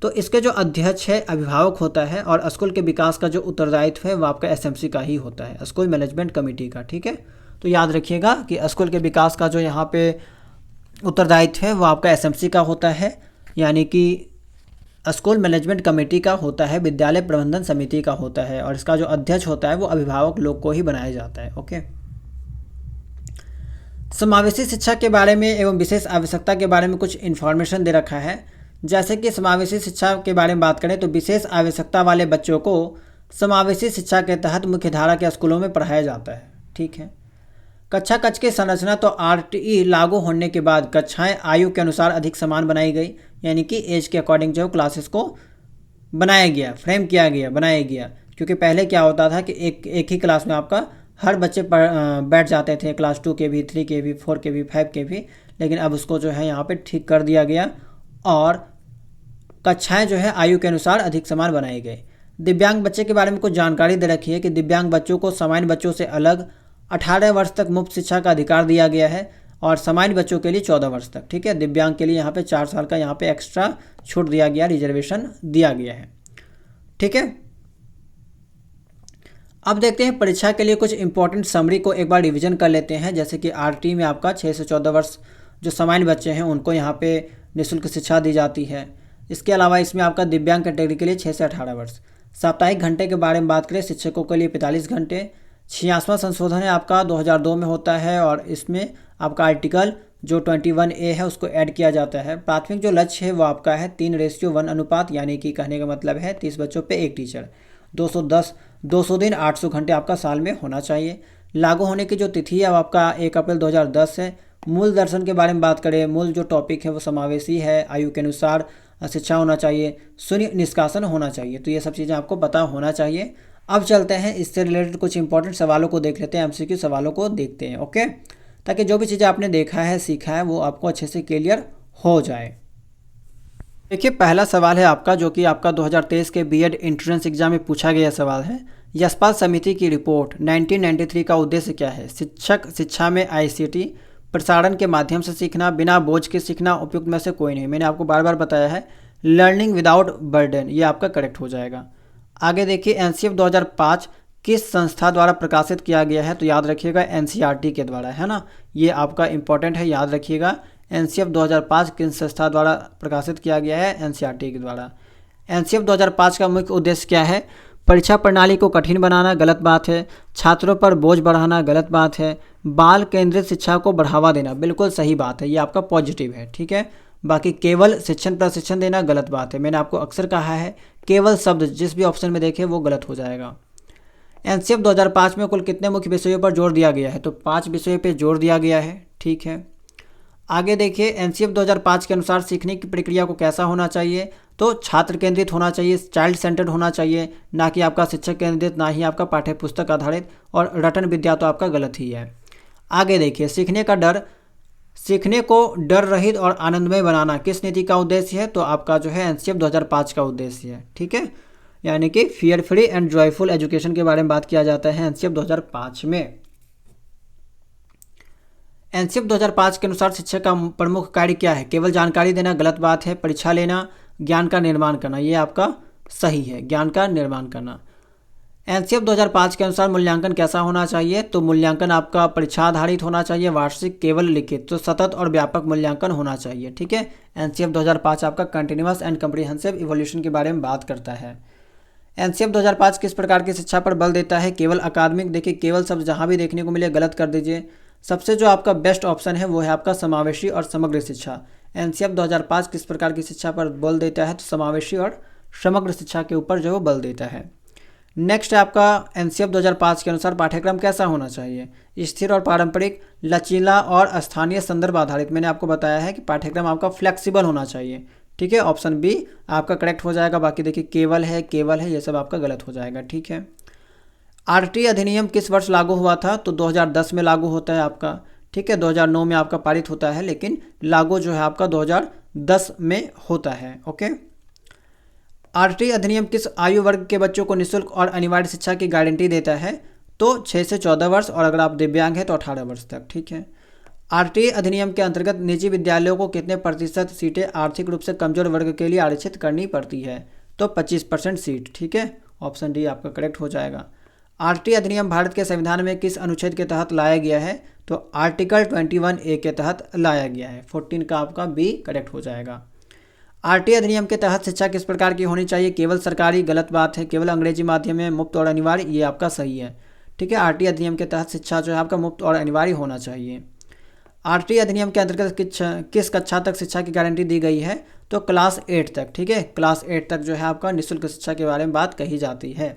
तो इसके जो अध्यक्ष है अभिभावक होता है और स्कूल के विकास का जो उत्तरदायित्व है वो आपका SMC का ही होता है, स्कूल मैनेजमेंट कमेटी का, ठीक है। तो याद रखिएगा कि स्कूल के विकास का जो यहाँ पे उत्तरदायित्व है वो आपका SMC का होता है, यानी कि स्कूल मैनेजमेंट कमेटी का होता है, विद्यालय प्रबंधन समिति का होता है, और इसका जो अध्यक्ष होता है वो अभिभावक लोग को ही बनाया जाता है, ओके। समावेशी शिक्षा के बारे में एवं विशेष आवश्यकता के बारे में कुछ इन्फॉर्मेशन दे रखा है। जैसे कि समावेशी शिक्षा के बारे में बात करें तो विशेष आवश्यकता वाले बच्चों को समावेशी शिक्षा के तहत मुख्यधारा के स्कूलों में पढ़ाया जाता है। ठीक है। कक्षा कक्ष की संरचना तो आरटीई लागू होने के बाद कक्षाएं आयु के अनुसार अधिक समान बनाई गई, यानी कि एज के अकॉर्डिंग जो क्लासेस को बनाया गया, फ्रेम किया गया, बनाया गया। क्योंकि पहले क्या होता था कि एक ही क्लास में आपका हर बच्चे बैठ जाते थे, क्लास 2 के भी, 3 के भी, 4 के भी, 5 के भी। लेकिन अब उसको जो है यहाँ पे ठीक कर दिया गया और कक्षाएं जो है आयु के अनुसार अधिक समान बनाए गए। दिव्यांग बच्चे के बारे में कुछ जानकारी दे रखी है कि दिव्यांग बच्चों को सामान्य बच्चों से अलग 18 वर्ष तक मुफ्त शिक्षा का अधिकार दिया गया है और सामान्य बच्चों के लिए 14 वर्ष तक। ठीक है। दिव्यांग के लिए यहाँ पे 4 साल का यहाँ पे एक्स्ट्रा छूट दिया गया, रिजर्वेशन दिया गया है। ठीक है। अब देखते हैं परीक्षा के लिए कुछ इंपॉर्टेंट समरी को एक बार रिवीजन कर लेते हैं। जैसे कि आरटी में आपका 6 से 14 वर्ष जो सामान्य बच्चे हैं उनको यहाँ पे निःशुल्क शिक्षा दी जाती है। इसके अलावा इसमें आपका दिव्यांग कैटेगरी के लिए 6 से 18 वर्ष। साप्ताहिक घंटे के बारे में बात करें, शिक्षकों के लिए 45 घंटे। 86वां संशोधन है आपका 2002 में होता है और इसमें आपका आर्टिकल जो 21A है उसको ऐड किया जाता है। प्राथमिक जो लक्ष्य है वो आपका है 3:1 अनुपात, यानी कि कहने का मतलब है 30 बच्चों पे एक टीचर। 200 दिन 800 घंटे आपका साल में होना चाहिए। लागू होने की जो तिथि है वो आपका 1 अप्रैल 2010 है। मूल दर्शन के बारे में बात करें, मूल जो टॉपिक है वो समावेशी है, आयु के अनुसार शिक्षा होना चाहिए, शून्य निष्कासन होना चाहिए। तो ये सब चीज़ें आपको पता होना चाहिए। अब चलते हैं इससे रिलेटेड कुछ इंपॉर्टेंट सवालों को देख लेते हैं, एमसीक्यू सवालों को देखते हैं। ओके, ताकि जो भी चीज़ें आपने देखा है, सीखा है, वो आपको अच्छे से क्लियर हो जाए। देखिए पहला सवाल है आपका जो कि आपका 2023 के बीएड एंट्रेंस एग्जाम में पूछा गया सवाल है। यशपाल समिति की रिपोर्ट 1993 का उद्देश्य क्या है? शिक्षक शिक्षा में आईसीटी प्रसारण के माध्यम से सीखना, बिना बोझ के सीखना, उपयुक्त में से कोई नहीं। मैंने आपको बार बार बताया है लर्निंग विदाउट बर्डन, ये आपका करेक्ट हो जाएगा। आगे देखिए एनसीएफ 2005 किस संस्था द्वारा प्रकाशित किया गया है? तो याद रखिएगा एनसीईआरटी के द्वारा, है ना। ये आपका इंपॉर्टेंट है, याद रखिएगा। एनसीएफ 2005 किस संस्था द्वारा प्रकाशित किया गया है? एनसीईआरटी के द्वारा। एनसीएफ 2005 का मुख्य उद्देश्य क्या है? परीक्षा प्रणाली को कठिन बनाना, गलत बात है। छात्रों पर बोझ बढ़ाना, गलत बात है। बाल केंद्रित शिक्षा को बढ़ावा देना, बिल्कुल सही बात है, ये आपका पॉजिटिव है। ठीक है। बाकी केवल शिक्षण प्रशिक्षण देना, गलत बात है। मैंने आपको अक्सर कहा है केवल शब्द जिस भी ऑप्शन में देखें वो गलत हो जाएगा। एनसीएफ 2005 में कुल कितने मुख्य विषयों पर जोर दिया गया है? तो 5 विषयों पर जोर दिया गया है। ठीक है। आगे देखिए एनसीएफ 2005 के अनुसार सीखने की प्रक्रिया को कैसा होना चाहिए? तो छात्र केंद्रित होना चाहिए, चाइल्ड सेंटर्ड होना चाहिए, ना कि आपका शिक्षक केंद्रित, ना ही आपका पाठ्य पुस्तक आधारित, और रटन विद्या तो आपका गलत ही है। आगे देखिए सीखने को डर रहित और आनंदमय बनाना किस नीति का उद्देश्य है? तो आपका जो है एनसीएफ 2005 का उद्देश्य है। ठीक है। यानी कि fear free and joyful education के बारे में बात किया जाता है एनसीएफ 2005 में। एनसीएफ 2005 के अनुसार शिक्षक का प्रमुख कार्य क्या है? केवल जानकारी देना, गलत बात है। परीक्षा लेना, ज्ञान का निर्माण करना, ये आपका सही है, ज्ञान का निर्माण करना। एनसीएफ 2005 के अनुसार मूल्यांकन कैसा होना चाहिए? तो मूल्यांकन आपका परीक्षा आधारित होना चाहिए, वार्षिक, केवल लिखित, तो सतत और व्यापक मूल्यांकन होना चाहिए। ठीक है। एनसीएफ 2005 आपका कंटिन्यूअस एंड कम्प्रीहेंसिव इवोल्यूशन के बारे में बात करता है। एनसीएफ 2005 किस प्रकार की शिक्षा पर बल देता है? केवल अकादमिक। देखिए केवल शब्द जहाँ भी देखने को मिले गलत कर दीजिए। सबसे जो आपका बेस्ट ऑप्शन है वो है आपका समावेशी और समग्र शिक्षा। एनसीएफ 2005 किस प्रकार की शिक्षा पर बल देता है? तो समावेशी और समग्र शिक्षा के ऊपर जो बल देता है। नेक्स्ट है आपका एनसीएफ 2005 के अनुसार पाठ्यक्रम कैसा होना चाहिए? स्थिर और पारंपरिक, लचीला और स्थानीय संदर्भ आधारित। मैंने आपको बताया है कि पाठ्यक्रम आपका फ्लेक्सिबल होना चाहिए। ठीक है। ऑप्शन बी आपका करेक्ट हो जाएगा। बाकी देखिए केवल है, ये सब आपका गलत हो जाएगा। ठीक है। आरटी अधिनियम किस वर्ष लागू हुआ था? तो 2010 में लागू होता है आपका। ठीक है। 2009 में आपका पारित होता है, लेकिन लागू जो है आपका 2010 में होता है। ओके। आरटी अधिनियम किस आयु वर्ग के बच्चों को निःशुल्क और अनिवार्य शिक्षा की गारंटी देता है? तो 6 से 14 वर्ष, और अगर आप दिव्यांग हैं तो 18 वर्ष तक। ठीक है। आरटी अधिनियम के अंतर्गत निजी विद्यालयों को कितने प्रतिशत सीटें आर्थिक रूप से कमजोर वर्ग के लिए आरक्षित करनी पड़ती है? तो 25% सीट। ठीक है। ऑप्शन डी आपका करेक्ट हो जाएगा। आरटी अधिनियम भारत के संविधान में किस अनुच्छेद के तहत लाया गया है? तो आर्टिकल 21A के तहत लाया गया है। 14 का आपका बी करेक्ट हो जाएगा। आरटी अधिनियम के तहत शिक्षा किस प्रकार की होनी चाहिए? केवल सरकारी, गलत बात है। केवल अंग्रेजी माध्यम में, मुफ्त और अनिवार्य, ये आपका सही है। ठीक है। आरटी अधिनियम के तहत शिक्षा जो है आपका मुफ्त और अनिवार्य होना चाहिए। आरटी अधिनियम के अंतर्गत किस कक्षा तक शिक्षा की गारंटी दी गई है? तो क्लास 8 तक। ठीक है। क्लास 8 तक जो है आपका निःशुल्क शिक्षा के बारे में बात कही जाती है।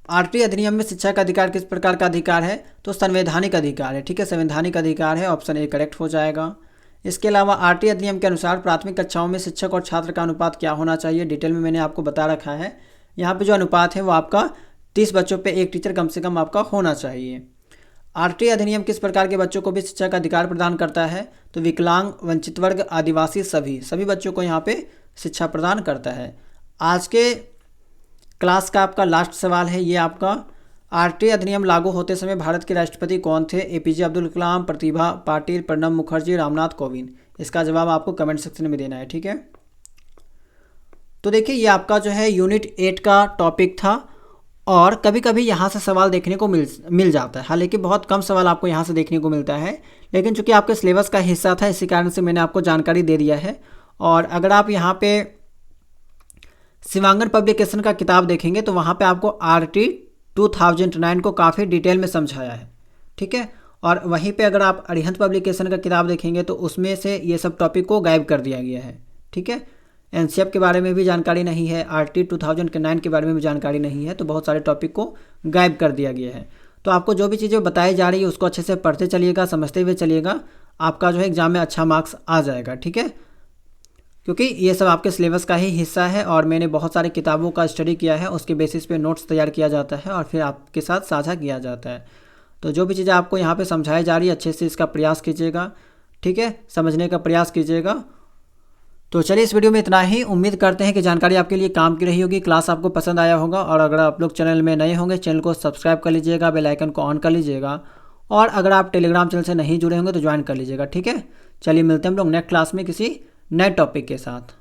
आरटी अधिनियम में शिक्षा का अधिकार किस प्रकार का अधिकार है? तो संवैधानिक अधिकार है। ठीक है, संवैधानिक अधिकार है, ऑप्शन ए करेक्ट हो जाएगा। इसके अलावा आरटी अधिनियम के अनुसार प्राथमिक कक्षाओं में शिक्षक और छात्र का अनुपात क्या होना चाहिए? डिटेल में मैंने आपको बता रखा है। यहाँ पे जो अनुपात है वो आपका 30 बच्चों पे एक टीचर कम से कम आपका होना चाहिए। आरटी अधिनियम किस प्रकार के बच्चों को भी शिक्षा का अधिकार प्रदान करता है? तो विकलांग, वंचित वर्ग, आदिवासी, सभी बच्चों को यहाँ पे शिक्षा प्रदान करता है। आज के क्लास का आपका लास्ट सवाल है ये आपका, आरटी अधिनियम लागू होते समय भारत के राष्ट्रपति कौन थे? एपीजे अब्दुल कलाम, प्रतिभा पाटिल, प्रणब मुखर्जी, रामनाथ कोविंद। इसका जवाब आपको कमेंट सेक्शन में देना है। ठीक है, तो देखिए ये आपका जो है यूनिट 8 का टॉपिक था और कभी कभी यहाँ से सवाल देखने को मिल जाता है। हालांकि बहुत कम सवाल आपको यहाँ से देखने को मिलता है, लेकिन चूंकि आपके सिलेबस का हिस्सा था इसी कारण से मैंने आपको जानकारी दे दिया है। और अगर आप यहाँ पे शिवांगन पब्लिकेशन का किताब देखेंगे तो वहाँ पे आपको आरटी 2009 को काफ़ी डिटेल में समझाया है। ठीक है, और वहीं पे अगर आप अरिहंत पब्लिकेशन का किताब देखेंगे तो उसमें से ये सब टॉपिक को गायब कर दिया गया है। ठीक है, एनसीएफ के बारे में भी जानकारी नहीं है, आरटी 2009 के बारे में भी जानकारी नहीं है, तो बहुत सारे टॉपिक को गायब कर दिया गया है। तो आपको जो भी चीज़ें बताई जा रही है उसको अच्छे से पढ़ते चलिएगा, समझते हुए चलिएगा, आपका जो है एग्जाम में अच्छा मार्क्स आ जाएगा। ठीक है, क्योंकि ये सब आपके सिलेबस का ही हिस्सा है और मैंने बहुत सारी किताबों का स्टडी किया है, उसके बेसिस पे नोट्स तैयार किया जाता है और फिर आपके साथ साझा किया जाता है। तो जो भी चीज़ें आपको यहाँ पे समझाई जा रही है अच्छे से इसका प्रयास कीजिएगा। ठीक है, समझने का प्रयास कीजिएगा। तो चलिए इस वीडियो में इतना ही। उम्मीद करते हैं कि जानकारी आपके लिए काम की रही होगी, क्लास आपको पसंद आया होगा। और अगर आप लोग चैनल में नए होंगे चैनल को सब्सक्राइब कर लीजिएगा, बेल आइकन को ऑन कर लीजिएगा। और अगर आप टेलीग्राम चैनल से नहीं जुड़े होंगे तो ज्वाइन कर लीजिएगा। ठीक है, चलिए मिलते हैं हम लोग नेक्स्ट क्लास में किसी नए टॉपिक के साथ।